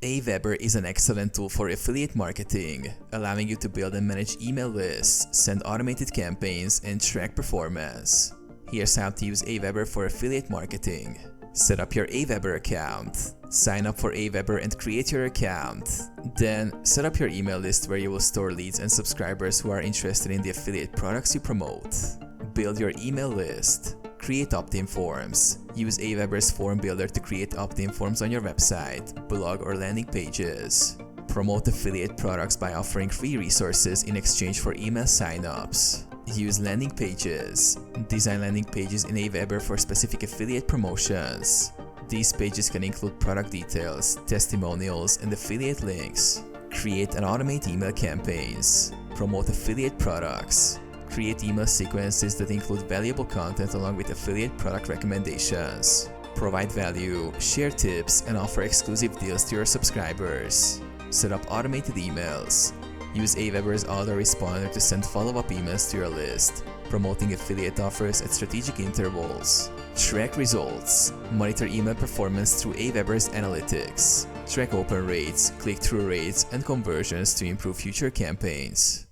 AWeber is an excellent tool for affiliate marketing, allowing you to build and manage email lists, send automated campaigns, and track performance. Here's how to use AWeber for affiliate marketing. Set up your AWeber account. Sign up for AWeber and create your account. Then, set up your email list where you will store leads and subscribers who are interested in the affiliate products you promote. Build your email list. Create opt-in forms. Use AWeber's form builder to create opt-in forms on your website, blog, or landing pages. Promote affiliate products by offering free resources in exchange for email sign-ups. Use landing pages. Design landing pages in AWeber for specific affiliate promotions. These pages can include product details, testimonials, and affiliate links. Create and automate email campaigns. Promote affiliate products. Create email sequences that include valuable content along with affiliate product recommendations. Provide value, share tips, and offer exclusive deals to your subscribers. Set up automated emails. Use AWeber's autoresponder to send follow-up emails to your list, promoting affiliate offers at strategic intervals. Track results. Monitor email performance through AWeber's analytics. Track open rates, click-through rates, and conversions to improve future campaigns.